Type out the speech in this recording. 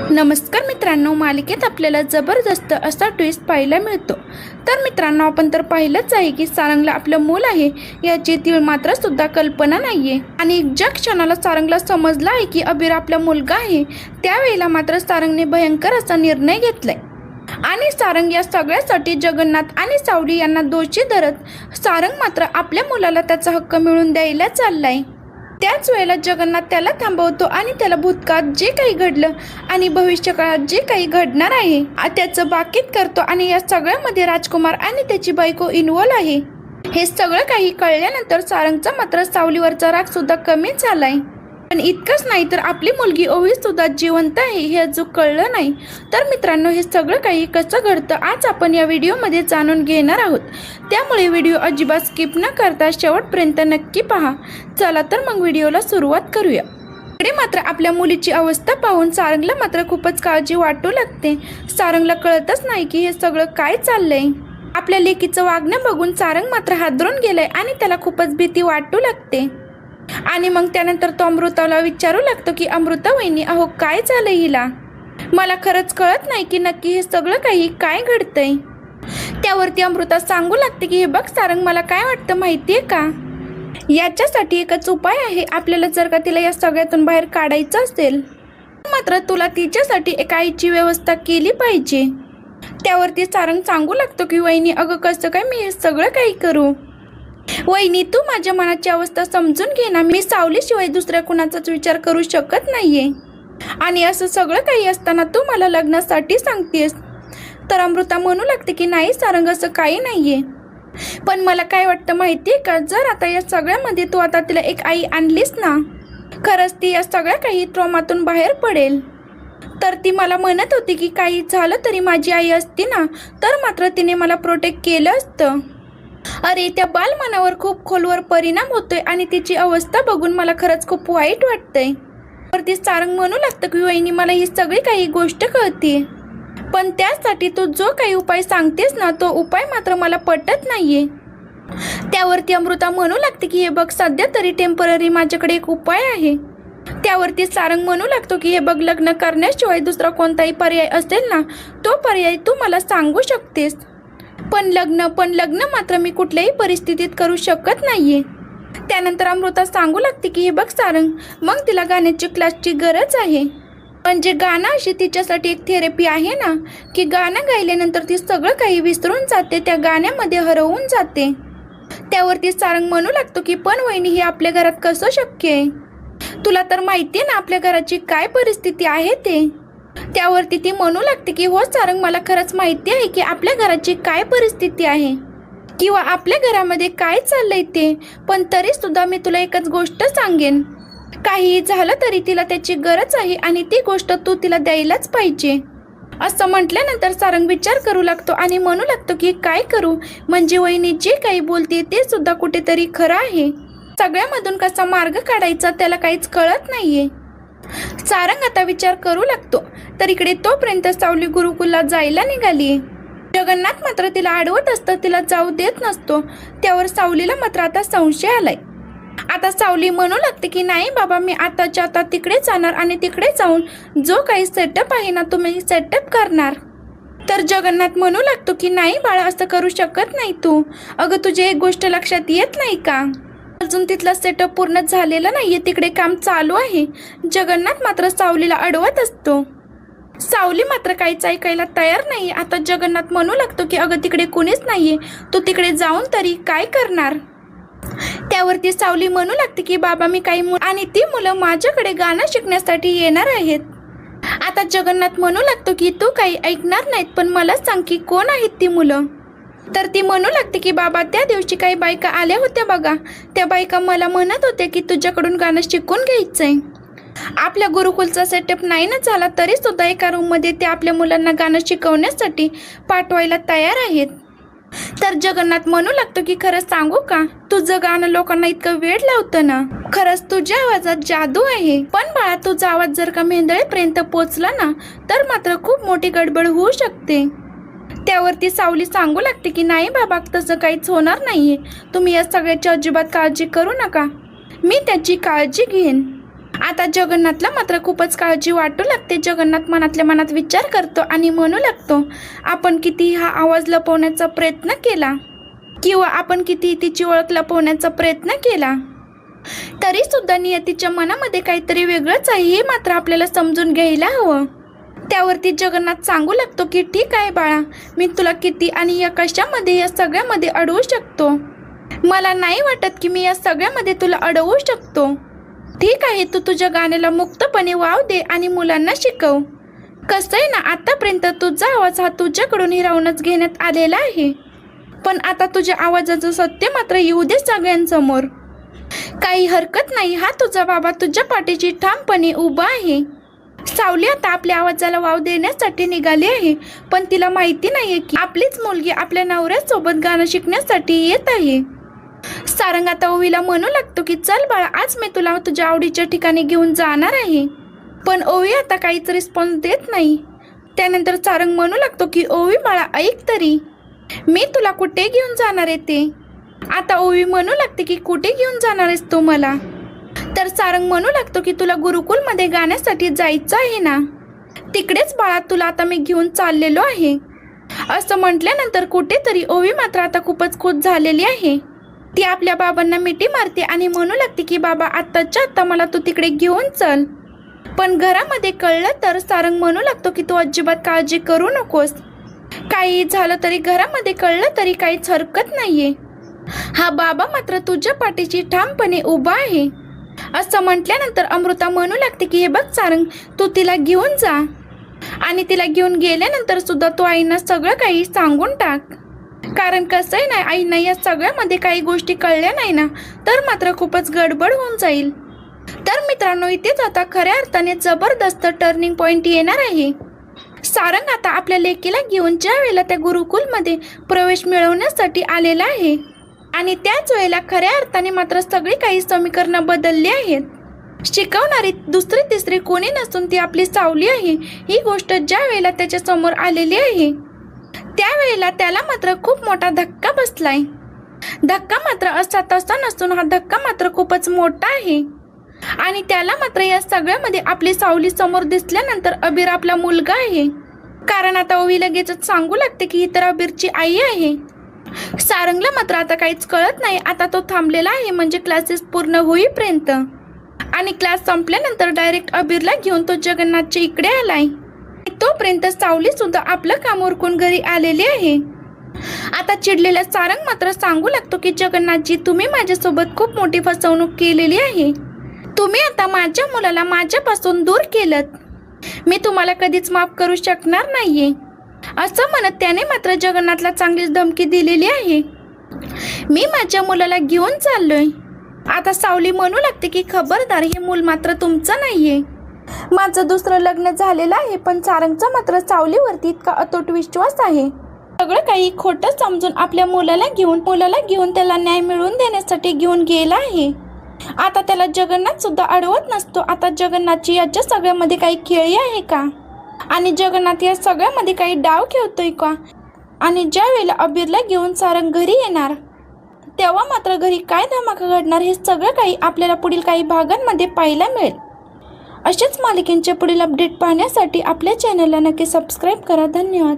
नमस्कार मित्रांनो, मालिकेत आपल्याला जबरदस्त असा ट्विस्ट पाहायला मिळतो। तर मित्रांनो, आपण तर पाहिलंच आहे की सारंगला आपलं मूल आहे याची तीळ मात्र सुद्धा कल्पना नाहीये आणि ज्या क्षणाला सारंगला समजलं आहे की अबीर आपला मुलगा आहे त्यावेळेला मात्र सारंगने भयंकर असा निर्णय घेतलाय आणि सारंग या सगळ्यासाठी जगन्नाथ आणि सावली यांना दोषी धरत सारंग मात्र आपल्या मुलाला त्याचा हक्क मिळवून द्यायला चाललाय। त्याच वेळेला जगन्नाथ त्याला थांबवतो आणि त्याला भूतकाळात जे काही घडलं आणि भविष्यकाळात जे काही घडणार आहे त्याचं बाकीत करतो आणि या सगळ्यामध्ये राजकुमार आणि त्याची बायको इन्व्हॉल्व आहे। हे सगळं काही कळल्यानंतर सारंगचा मात्र सावलीवरचा राग सुद्धा कमी झालाय। पण इतकंच नाही तर आपली मुलगी ओवी सुद्धा जिवंत आहे हे अजून कळलं नाही। तर मित्रांनो, हे सगळं काही कसं घडतं आज आपण या व्हिडिओमध्ये जाणून घेणार आहोत, त्यामुळे व्हिडिओ अजिबात स्किप न करता शेवटपर्यंत नक्की पहा। चला तर मग व्हिडिओला सुरुवात करूया। इकडे मात्र आपल्या मुलीची अवस्था पाहून सारंगला मात्र खूपच काळजी वाटू लागते। सारंगला कळतच नाही की हे सगळं काय चाललंय। आपल्या लेकीचं वागणं बघून सारंग मात्र हादरून गेलाय आणि त्याला खूपच भीती वाटू लागते आणि मग त्यानंतर तो अमृताला विचारू लागतो की अमृता वहिनी, अहो काय झालंय हिला? मला खरंच कळत नाही की नक्की हे सगळं काही काय घडतंय। त्यावरती अमृता सांगू लागते की हे बघ सारंग, मला काय वाटतं माहितीये का, याच्यासाठी एकच उपाय आहे। आपल्याला जर का तिला या सगळ्यातून बाहेर काढायचं असेल मात्र तुला तिच्यासाठी एका आईची व्यवस्था केली पाहिजे। त्यावरती सारंग सांगू लागतो की वहिनी, अगं कसं काय मी हे सगळं काही करू? वहिनी, तू माझ्या मनाची अवस्था समजून घे ना, मी सावलीशिवाय दुसऱ्या कुणाचाच विचार करू शकत नाहीये आणि असं सगळं काही असताना तू मला लग्नासाठी सांगतेस। तर अमृता म्हणू लागते की नाही सारंग, असं काही नाहीये, पण मला काय वाटतं माहितीये का, जर आता या सगळ्यामध्ये तू आता तिला एक आई आणलीस ना, खरंच ती या सगळ्या काही ट्रॉमातून बाहेर पडेल। तर ती मला म्हणत होती की काही झालं तरी माझी आई असती ना तर मात्र तिने मला प्रोटेक्ट केलं असतं। अरे, त्या बालमनावर खूप खोलवर परिणाम होतोय आणि तिची अवस्था बघून मला खरंच खूप वाईट वाटतंय। तर ती सारंग म्हणू लागतं की वहिनी, मला ही सगळी काही गोष्ट कळते, पण त्यासाठी तू जो काही उपाय सांगतेस ना तो उपाय मात्र मला पटत नाहीये। त्यावरती अमृता म्हणू लागते की हे बघ, सध्या तरी टेम्पररी माझ्याकडे एक उपाय आहे। त्यावरती सारंग म्हणू लागतो की हे बघ, लग्न करण्याशिवाय दुसरा कोणताही पर्याय असेल ना तो पर्याय तू मला सांगू शकतेस, पण लग्न मात्र मी कुठल्याही परिस्थितीत करू शकत नाहीये। त्यानंतर अमृता सांगू लागते की हे बघ सारंग, मग तिला गाण्याची क्लासची गरज आहे। म्हणजे गाणं अशी तिच्यासाठी एक थेरपी आहे ना की गाणं गायल्यानंतर ती सगळं काही विसरून जाते, त्या गाण्यामध्ये हरवून जाते। त्यावरती सारंग म्हणू लागतो की पण वहिनी, हे आपल्या घरात कसं शक्य आहे? तुला तर माहिती आहे ना आपल्या घराची काय परिस्थिती आहे ते। त्यावरती ती म्हणू लागते की हो सारंग, मला खरंच माहिती आहे की आपल्या घराची काय परिस्थिती आहे किंवा आपल्या घरामध्ये काय चाललंय ते, पण तरी सुद्धा मी तुला एकच गोष्ट सांगेन, काही झालं तरी तिला त्याची गरज आहे आणि ती गोष्ट तू तिला द्यायलाच पाहिजे। असं म्हटल्यानंतर सारंग विचार करू लागतो आणि म्हणू लागतो की काय करू, म्हणजे वहिनी जे काही बोलते ते सुद्धा कुठेतरी खरं आहे, सगळ्यामधून कसा मार्ग काढायचा त्याला काहीच कळत नाहीये। सारंग आता विचार करू लागतो तर इकडे तोपर्यंत सावली गुरुकुलला जायला निघाली। जगन्नाथ मात्र तिला अडवत असतं, तिला जाऊ देत नसतो। त्यावर सावलीला मात्र आता संशय आलाय। आता सावली म्हणू लागते की नाही बाबा, मी आताच्या आता तिकडे जाणार आणि तिकडे जाऊन जो काही सेटअप आहे ना तुम्ही सेटअप करणार। तर जगन्नाथ म्हणू लागतो की नाही बाळा, असं करू शकत नाही तू। अगं, तुझी एक गोष्ट लक्षात येत नाही का, अजून तिथला सेटअप पूर्ण झालेला नाहीये, तिकडे काम चालू आहे। जगन्नाथ मात्र सावलीला अडवत असतो। सावली मात्र काहीच ऐकायला तयार नाही। आता जगन्नाथ म्हणू लागतो की अगं, तिकडे कुणीच नाहीये, तू तिकडे जाऊन तरी काय करणार? त्यावरती सावली म्हणू लागते की बाबा, मी काही आणि ती मुलं माझ्याकडे गाणं शिकण्यासाठी येणार आहेत। आता जगन्नाथ म्हणू लागतो की तू काही ऐकणार नाहीत, पण मला सांग की कोण आहेत ती मुलं? तर ती म्हणू लागते की बाबा, त्या दिवशी काही बायका आल्या होत्या बघा, त्या बायका मला म्हणत होत्या की तुझ्याकडून गाणं शिकून घ्यायचंय। आपल्या गुरुकुलचा सेटअप नाही ना झाला तरी सुद्धा एका रूममध्ये ते आपल्या मुलांना गाणं शिकवण्यासाठी पाठवायला तयार आहेत। तर जगन्नाथ म्हणू लागतो की खरं सांगू का, तुझं गाणं लोकांना इतकं वेळ लावतं ना, खरंच तुझ्या आवाजात जादू आहे, पण बाळा तुझा आवाज जर का मेंदळेपर्यंत पोचला ना तर मात्र खूप मोठी गडबड होऊ शकते। त्यावरती सावली सांगू लागते की नाही बाबा, तसं काहीच होणार नाहीये, तुम्ही या सगळ्याची अजिबात काळजी करू नका, मी त्याची काळजी घेईन। आता जगन्नाथला मात्र खूपच काळजी वाटू लागते. जगन्नाथ मनातल्या मनात विचार करतो आणि म्हणू लागतो, आपण किती हा आवाज लपवण्याचा प्रयत्न केला किंवा आपण किती तिची ओळख लपवण्याचा प्रयत्न केला, तरी सुद्धा नियतीच्या मनामध्ये काहीतरी वेगळंच आहे हे मात्र आपल्याला समजून घ्यायला हवं. त्यावरती जगन्नाथ सांगू लागतो की ठीक आहे बाळा, मी तुला किती आणि या कशामध्ये या सगळ्यामध्ये अडवू शकतो. मला नाही वाटत की मी या सगळ्यामध्ये तुला अडवू शकतो. ठीक आहे, तू तुझ्या गाण्याला मुक्तपणे वाव दे आणि मुलांना शिकव. कसं आहे ना, आतापर्यंत तुझा आवाज हा तुझ्याकडून हिरावूनच घेण्यात आलेला आहे, पण आता तुझ्या आवाजाचं सत्य मात्र येऊ दे सगळ्यांसमोर. काही हरकत नाही, हा तुझा बाबा तुझ्या पाठीशी ठामपणे उभा आहे. सावली आता आपल्या आवाजाला वाव देण्यासाठी निघाली आहे, पण तिला माहिती नाहीये की आपलीच मुलगी आपल्या नवऱ्यासोबत गाणं शिकण्यासाठी येत आहे. सारंग आता ओवीला म्हणू लागतो की चल बाळा, आज मी तुला तुझ्या आवडीच्या ठिकाणी घेऊन जाणार आहे. पण ओवी आता काहीच रिस्पॉन्स देत नाही. त्यानंतर सारंग म्हणू लागतो की ओवी बाळा ऐक तरी, मी तुला कुठे घेऊन जाणार आहे ते. आता ओवी म्हणू लागते की कुठे घेऊन जाणार आहेस तू मला. तर सारंग म्हणू लागतो की तुला गुरुकुलमध्ये गाण्यासाठी जायचं आहे ना, तिकडेच बाळा तुला आता मी घेऊन चाललेलो आहे. असं म्हटल्यानंतर कुठेतरी ओवी मात्र आता खूपच खुश झालेली आहे. ती आपल्या बाबांना मिठी मारते आणि म्हणू लागते की बाबा आत्ताच्या आत्ता मला तू तिकडे घेऊन चल. पण घरामध्ये कळलं तर सारंग म्हणू लागतो की तू अजिबात काळजी करू नकोस. काही झालं तरी घरामध्ये कळलं तरी काहीच हरकत नाहीये. हा बाबा मात्र तुझ्या पाठीशी ठामपणे उभा आहे. असं म्हटल्यानंतर अमृता म्हणू लागते की हे बघ सारंग, तू तिला घेऊन जा आणि तिला घेऊन गेल्यानंतर सुद्धा तू आईंना सगळं काही सांगून टाक. कारण कसं आहे ना, आईंना या सगळ्यामध्ये काही गोष्टी कळल्या नाही ना तर मात्र खूपच गडबड होऊन जाईल. तर मित्रांनो, इथेच आता खऱ्या अर्थाने जबरदस्त टर्निंग पॉइंट येणार आहे. सारंग आता आपल्या लेकीला घेऊन ज्या वेळेला त्या गुरुकुलमध्ये प्रवेश मिळवण्यासाठी आलेला आहे आणि त्याच वेळेला खऱ्या अर्थाने मात्र सगळी काही समीकरणं बदलली आहेत. शिकवणारी दुसरी तिसरी कोणी नसून ती आपली सावली आहे. ही गोष्ट ज्या वेळेला त्याच्या समोर आलेली आहे त्यावेळेला त्याला मात्र खूप मोठा धक्का बसलाय. धक्का मात्र असा तसा नसून हा धक्का मात्र खूपच मोठा आहे आणि त्याला मात्र या सगळ्यामध्ये आपली सावली समोर दिसल्यानंतर अबीर आपला मुलगा आहे. कारण आता ओवी लगेचच सांगू लागते की ही तर अबीरची आई आहे. सारंगला मात्र आता काहीच कळत नाही. आता तो थांबलेला आहे म्हणजे क्लासेस पूर्ण होईपर्यंत, आणि क्लास संपल्यानंतर डायरेक्ट अबीरला घेऊन तो जगन्नाथच्या इकडे आलाय. तोपर्यंत सावली सुद्धा आपलं काम उरकून घरी आलेली आहे. आता चिडलेला सारंग मात्र सांगू लागतो की जगन्नाथजी, तुम्ही माझ्यासोबत खूप मोठी फसवणूक केलेली आहे. तुम्ही आता माझ्या मुलाला माझ्यापासून दूर केलं. मी तुम्हाला कधीच माफ करू शकणार नाहीये. असं म्हणत त्याने मात्र जगन्नाथला चांगलीच धमकी दिलेली आहे. मी माझ्या मुलाला घेऊन चाललोय. आता सावली म्हणू लागते की खबरदार, हे मूल मात्र तुमचं नाहीये. माझं दुसरं लग्न झालेलं आहे, पण सारंगचा मात्र सावलीवरती इतका अतूट विश्वास आहे. सगळं काही खोटं समजून आपल्या मुलाला घेऊन त्याला न्याय मिळवून देण्यासाठी घेऊन गेला आहे. आता त्याला जगन्नाथ सुद्धा अडवत नसतो. आता जगन्नाथची याच्या सगळ्यामध्ये काही खेळी आहे का, आणि जगन्नाथ या सगळ्यामध्ये काही डाव खेळतोय का. आणि ज्या वेळेला अबीरला घेऊन सारंग घरी येणार तेव्हा मात्र घरी काय धमाका घडणार हे सगळं काही आपल्याला पुढील काही भागांमध्ये पाहायला मिळेल. अशाच मालिकेंचे पुढील अपडेट पाहण्यासाठी आपल्या चॅनलला नक्की सबस्क्राईब करा. धन्यवाद.